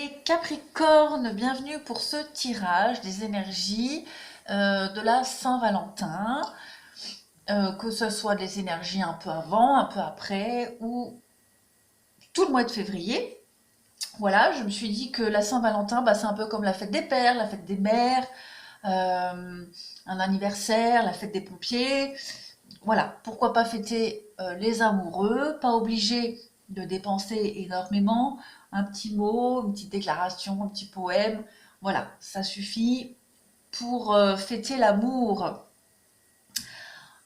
Les Capricornes, bienvenue pour ce tirage des énergies de la Saint-Valentin, que ce soit des énergies un peu avant, un peu après ou tout le mois de février. Voilà, je me suis dit que la Saint-Valentin, c'est un peu comme la fête des pères, la fête des mères, un anniversaire, la fête des pompiers. Voilà, pourquoi pas fêter les amoureux, pas obligé de dépenser énormément, un petit mot, une petite déclaration, un petit poème, voilà, ça suffit pour fêter l'amour.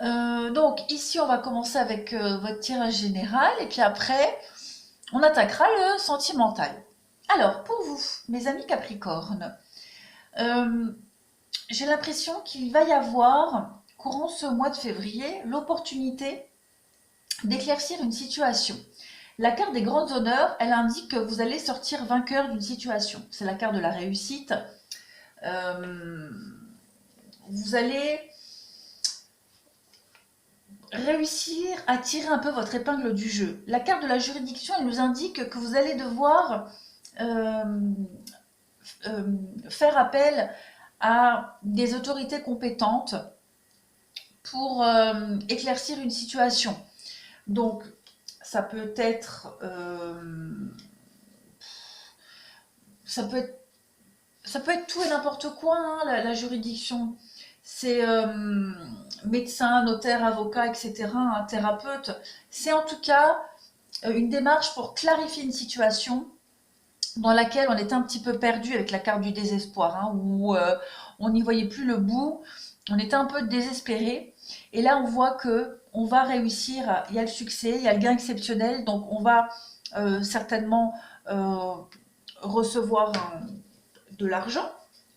Donc ici on va commencer avec votre tirage général et puis après on attaquera le sentimental. Alors pour vous, mes amis Capricornes, euh, j'ai l'impression qu'il va y avoir, courant ce mois de février, l'opportunité d'éclaircir une situation. La carte des grands honneurs, elle indique que vous allez sortir vainqueur d'une situation. C'est la carte de la réussite. Euh, vous allez réussir à tirer un peu votre épingle du jeu. La carte de la juridiction, elle nous indique que vous allez devoir euh, faire appel à des autorités compétentes pour éclaircir une situation. Donc, ça peut être ça peut être ça peut être tout et n'importe quoi, hein, la juridiction. C'est médecin, notaire, avocat, etc., un thérapeute. C'est en tout cas une démarche pour clarifier une situation dans laquelle on était un petit peu perdu avec la carte du désespoir, hein, où on n'y voyait plus le bout, on était un peu désespéré. Et là, on voit que on va réussir, il y a le succès, il y a le gain exceptionnel, donc on va certainement euh, recevoir de l'argent,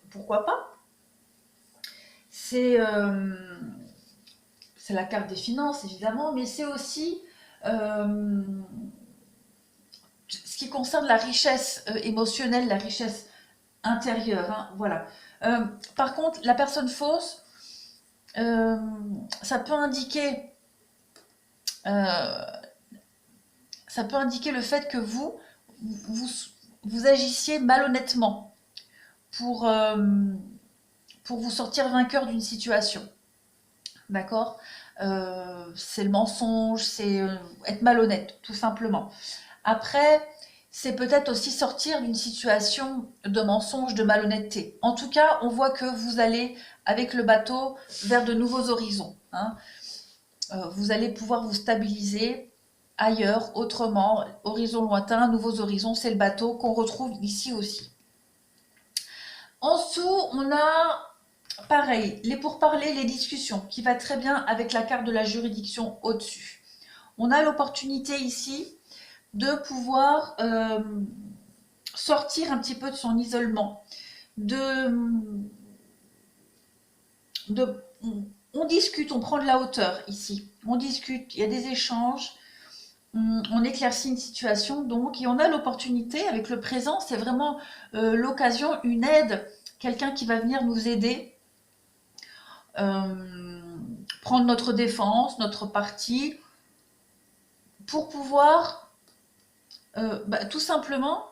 pourquoi pas. C'est c'est la carte des finances, évidemment, mais c'est aussi euh, ce qui concerne la richesse émotionnelle, la richesse intérieure. Hein, voilà. Par contre, la personne fausse, euh, ça peut indiquer, euh, ça peut indiquer le fait que vous, vous agissiez malhonnêtement pour, euh, pour vous sortir vainqueur d'une situation. D'accord. C'est le mensonge, c'est être malhonnête, tout simplement. Après, c'est peut-être aussi sortir d'une situation de mensonge, de malhonnêteté. En tout cas, on voit que vous allez, avec le bateau, vers de nouveaux horizons. Hein. Vous allez pouvoir vous stabiliser ailleurs, autrement, horizon lointain, nouveaux horizons, c'est le bateau qu'on retrouve ici aussi. En dessous, on a pareil, les pourparlers, les discussions, qui va très bien avec la carte de la juridiction au-dessus. On a l'opportunité ici de pouvoir sortir un petit peu de son isolement, de, de on discute, on prend de la hauteur ici, on discute, il y a des échanges, on éclaircit une situation donc, et on a l'opportunité avec le présent, c'est vraiment l'occasion, une aide, quelqu'un qui va venir nous aider, euh, prendre notre défense, notre parti, pour pouvoir tout simplement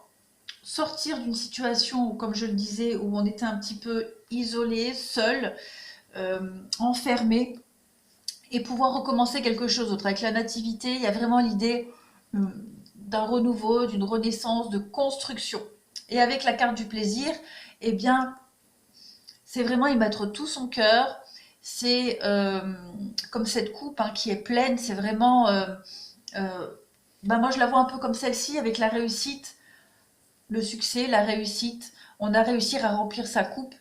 sortir d'une situation où, comme je le disais, où on était un petit peu isolé, seul, enfermé, et pouvoir recommencer quelque chose d'autre. Avec la nativité, il y a vraiment l'idée d'un renouveau, d'une renaissance, de construction. Et avec la carte du plaisir, eh bien, c'est vraiment y mettre tout son cœur. C'est comme cette coupe hein, qui est pleine, c'est vraiment... moi, je la vois un peu comme celle-ci, avec la réussite, le succès, la réussite. On a réussi à remplir sa coupe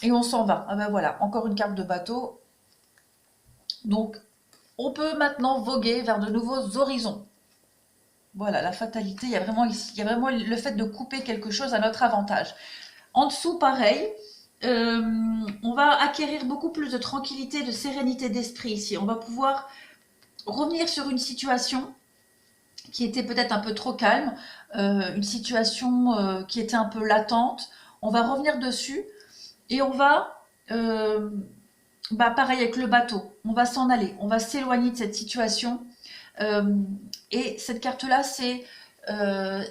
et on s'en va. Ah ben voilà, encore une carte de bateau. Donc, on peut maintenant voguer vers de nouveaux horizons. Voilà, la fatalité, il y a vraiment le fait de couper quelque chose à notre avantage. En dessous, pareil, on va acquérir beaucoup plus de tranquillité, de sérénité d'esprit ici. On va pouvoir revenir sur une situation qui était peut-être un peu trop calme, une situation qui était un peu latente. On va revenir dessus et on va, pareil avec le bateau, on va s'en aller, on va s'éloigner de cette situation. Euh, et cette carte-là, c'est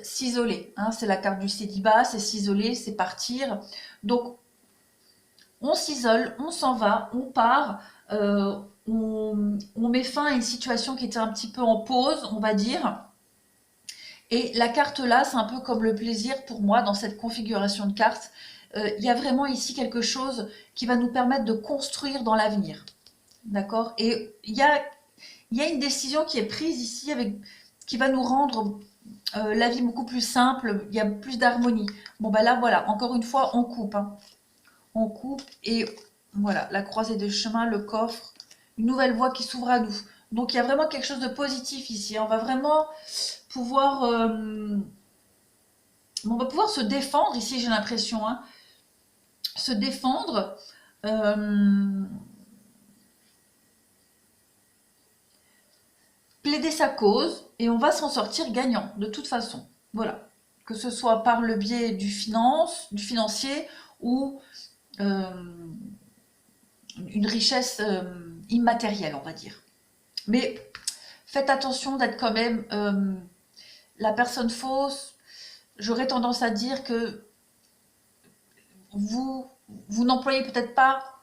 s'isoler. Hein, c'est la carte du célibat, c'est s'isoler, c'est partir. Donc, on s'isole, on s'en va, on part, on met fin à une situation qui était un petit peu en pause, on va dire. Et la carte là, c'est un peu comme le plaisir pour moi dans cette configuration de cartes. Il y a vraiment ici quelque chose qui va nous permettre de construire dans l'avenir. D'accord. Et il y a une décision qui est prise ici qui va nous rendre la vie beaucoup plus simple, il y a plus d'harmonie. Bon, ben là, voilà, encore une fois, on coupe. Hein. On coupe et voilà, la croisée des chemins, le coffre, une nouvelle voie qui s'ouvre à nous. Donc, il y a vraiment quelque chose de positif ici. On va vraiment pouvoir, on va pouvoir se défendre ici, j'ai l'impression. Hein. Se défendre. Plaider sa cause et on va s'en sortir gagnant de toute façon. Voilà. Que ce soit par le biais du financier ou euh, une richesse immatérielle, on va dire. Mais faites attention d'être quand même la personne fausse. J'aurais tendance à dire que vous n'employez peut-être pas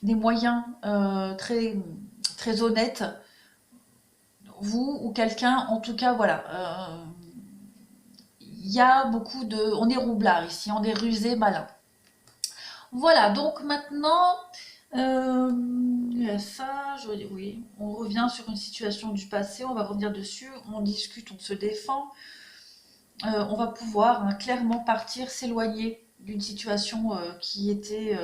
des moyens très honnêtes, vous ou quelqu'un, en tout cas, voilà. Il y a beaucoup de... On est roublard ici, on est rusé, malin. Voilà, donc maintenant, ça, oui, on revient sur une situation du passé, on va revenir dessus, on discute, on se défend. On va pouvoir hein, clairement partir, s'éloigner d'une situation qui était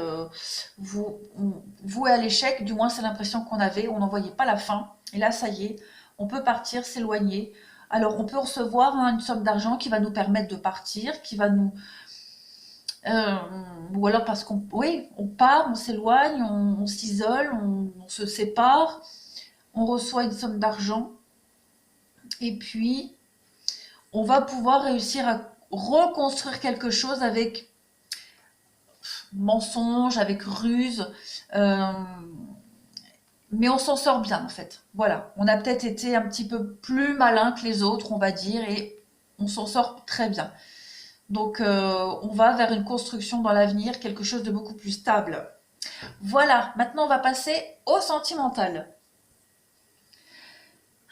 vouée à l'échec, du moins c'est l'impression qu'on avait, on n'en voyait pas la fin. Et là, ça y est, on peut partir, s'éloigner. Alors, on peut recevoir hein, une somme d'argent qui va nous permettre de partir, qui va nous... euh, ou alors parce qu'on oui, on part, on s'éloigne, on s'isole, on se sépare, on reçoit une somme d'argent, et puis on va pouvoir réussir à reconstruire quelque chose avec mensonge, avec ruse, euh, mais on s'en sort bien en fait. Voilà, on a peut-être été un petit peu plus malin que les autres, on va dire, et on s'en sort très bien. Donc on va vers une construction dans l'avenir, quelque chose de beaucoup plus stable. Voilà, maintenant on va passer au sentimental.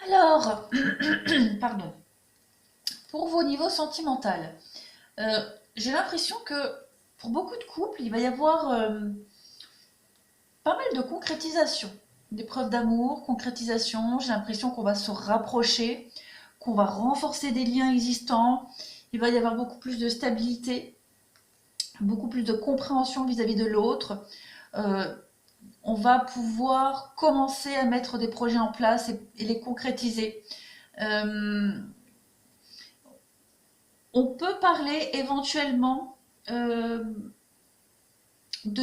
Alors, pardon, pour vos niveaux sentimentaux, euh, j'ai l'impression que pour beaucoup de couples, il va y avoir pas mal de concrétisation. Des preuves d'amour, concrétisation, j'ai l'impression qu'on va se rapprocher, qu'on va renforcer des liens existants, il va y avoir beaucoup plus de stabilité, beaucoup plus de compréhension vis-à-vis de l'autre. Euh, on va pouvoir commencer à mettre des projets en place et les concrétiser. Euh, on peut parler éventuellement de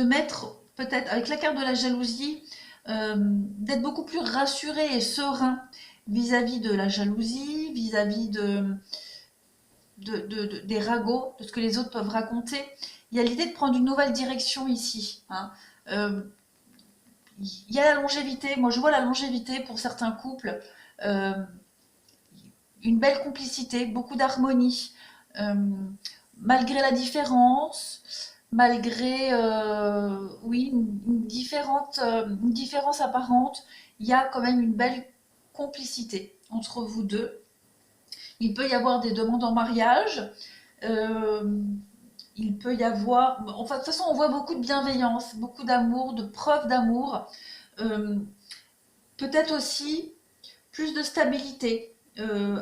mettre, peut-être avec la carte de la jalousie, d'être beaucoup plus rassuré et serein vis-à-vis de la jalousie, vis-à-vis des ragots, de ce que les autres peuvent raconter. Il y a l'idée de prendre une nouvelle direction ici. Hein. Il y a la longévité, moi je vois la longévité pour certains couples, euh, une belle complicité, beaucoup d'harmonie, euh, malgré la différence, malgré oui, une différence apparente, il y a quand même une belle complicité entre vous deux. Il peut y avoir des demandes en mariage, euh, il peut y avoir... Enfin, de toute façon, on voit beaucoup de bienveillance, beaucoup d'amour, de preuves d'amour. Euh, Peut-être aussi plus de stabilité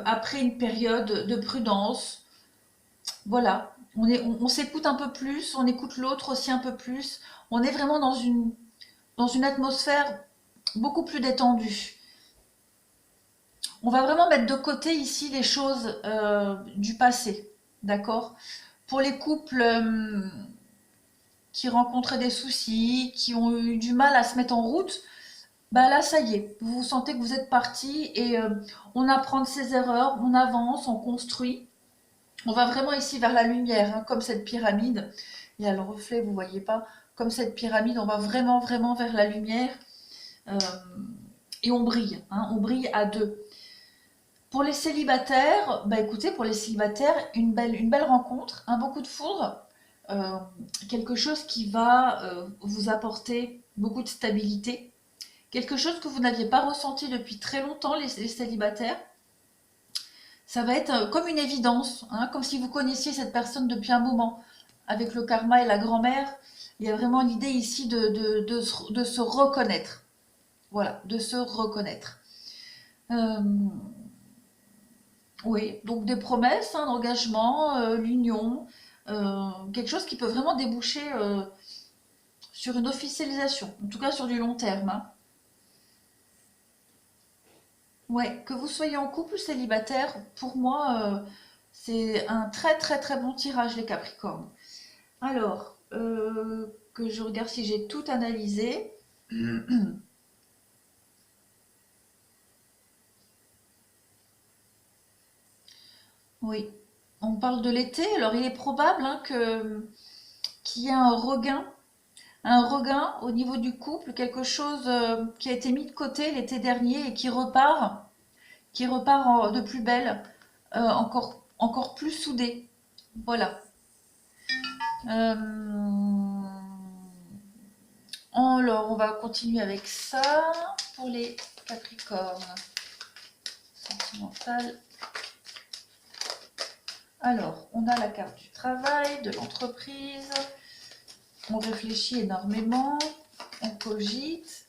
après une période de prudence. Voilà, on s'écoute un peu plus, on écoute l'autre aussi un peu plus. On est vraiment dans une atmosphère beaucoup plus détendue. On va vraiment mettre de côté ici les choses du passé, d'accord? Pour les couples qui rencontraient des soucis, qui ont eu du mal à se mettre en route, bah là, ça y est, vous vous sentez que vous êtes parti et on apprend de ses erreurs, on avance, on construit. On va vraiment ici vers la lumière, hein, comme cette pyramide. Il y a le reflet, vous voyez pas. Comme cette pyramide, on va vraiment, vraiment vers la lumière. Euh, et on brille, hein, on brille à deux. Pour les célibataires, bah écoutez, pour les célibataires, une belle rencontre, un beau coup de foudre, euh, quelque chose qui va vous apporter beaucoup de stabilité, quelque chose que vous n'aviez pas ressenti depuis très longtemps, les célibataires. Ça va être comme une évidence, hein, comme si vous connaissiez cette personne depuis un moment. Avec le karma et la grand-mère, il y a vraiment l'idée ici de se reconnaître. Voilà, de se reconnaître. Euh, oui, donc des promesses, hein, d'engagement, l'union, quelque chose qui peut vraiment déboucher sur une officialisation, en tout cas sur du long terme, hein. Ouais, que vous soyez en couple ou célibataire, pour moi, c'est un très très très bon tirage, les Capricornes. Alors, que je regarde si j'ai tout analysé. Oui, on parle de l'été, alors il est probable, hein, qu'il y ait un regain au niveau du couple, quelque chose qui a été mis de côté l'été dernier et qui repart de plus belle, encore plus soudé. Voilà. Euh, alors, on va continuer avec ça pour les Capricornes. Sentimental. Alors, on a la carte du travail, de l'entreprise. On réfléchit énormément, on cogite,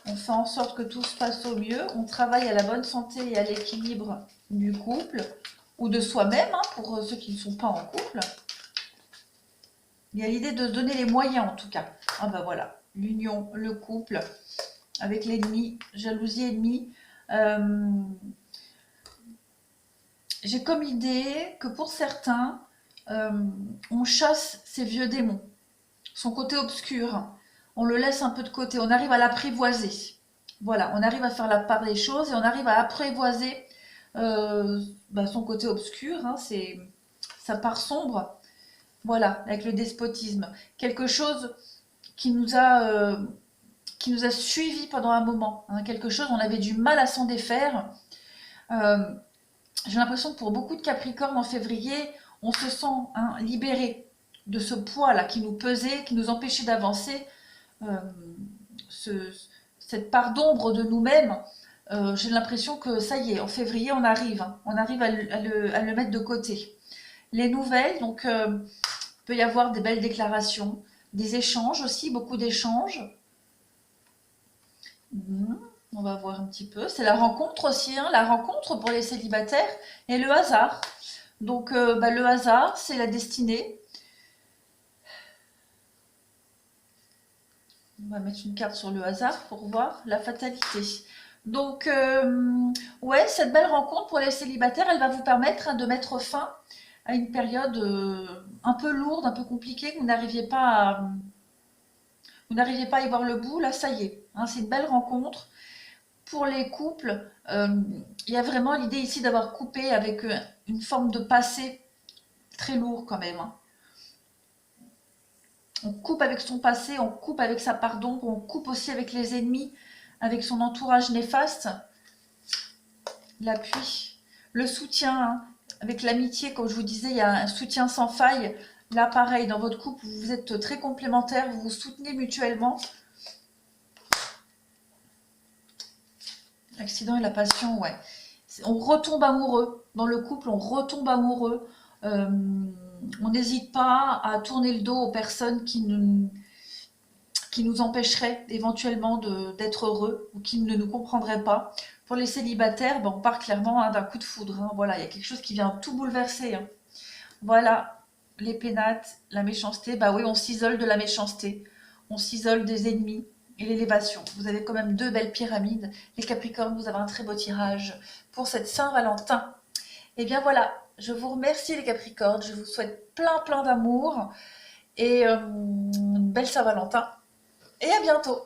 on fait en sorte que tout se passe au mieux, on travaille à la bonne santé et à l'équilibre du couple, ou de soi-même, hein, pour ceux qui ne sont pas en couple. Il y a l'idée de se donner les moyens en tout cas. Ah ben voilà, l'union, le couple, avec l'ennemi, jalousie ennemie. Euh, J'ai comme idée que pour certains, euh, on chasse ces vieux démons, son côté obscur. On le laisse un peu de côté, on arrive à l'apprivoiser. Voilà, on arrive à faire la part des choses et on arrive à apprivoiser son côté obscur, hein, c'est sa part sombre. Voilà, avec le despotisme. Quelque chose qui nous a, euh, qui nous a suivis pendant un moment. Hein, quelque chose, on avait du mal à s'en défaire. Euh, j'ai l'impression que pour beaucoup de Capricornes en février, on se sent, hein, libéré de ce poids-là qui nous pesait, qui nous empêchait d'avancer. Euh, ce- cette part d'ombre de nous-mêmes, j'ai l'impression que ça y est, en février, on arrive, hein, on arrive à le mettre de côté. Les nouvelles, donc, il peut y avoir des belles déclarations, des échanges aussi, beaucoup d'échanges. Mhm. On va voir un petit peu. C'est la rencontre aussi, hein, la rencontre pour les célibataires et le hasard. Donc, le hasard, c'est la destinée. On va mettre une carte sur le hasard pour voir la fatalité. Donc, ouais, cette belle rencontre pour les célibataires, elle va vous permettre, hein, de mettre fin à une période un peu lourde, un peu compliquée, que vous n'arriviez pas à y voir le bout. Là, ça y est, hein, c'est une belle rencontre. Pour les couples, il y a vraiment l'idée ici d'avoir coupé avec une forme de passé très lourd quand même, hein. On coupe avec son passé, on coupe avec sa part d'ombre, on coupe aussi avec les ennemis, avec son entourage néfaste. L'appui, le soutien, hein, avec l'amitié, comme je vous disais, il y a un soutien sans faille. Là, pareil, dans votre couple, vous êtes très complémentaires, vous vous soutenez mutuellement. L'accident et la passion, ouais. On retombe amoureux. Dans le couple, on retombe amoureux. Euh, on n'hésite pas à tourner le dos aux personnes qui nous empêcheraient éventuellement d'être heureux ou qui ne nous comprendraient pas. Pour les célibataires, ben, on part clairement, hein, d'un coup de foudre, hein. Voilà, il y a quelque chose qui vient tout bouleverser, hein. Voilà, les pénates, la méchanceté, bah oui, on s'isole de la méchanceté, on s'isole des ennemis et l'élévation. Vous avez quand même deux belles pyramides. Les Capricornes, vous avez un très beau tirage pour cette Saint-Valentin. Et bien voilà, je vous remercie les Capricornes, je vous souhaite plein plein d'amour et une belle Saint-Valentin. Et à bientôt!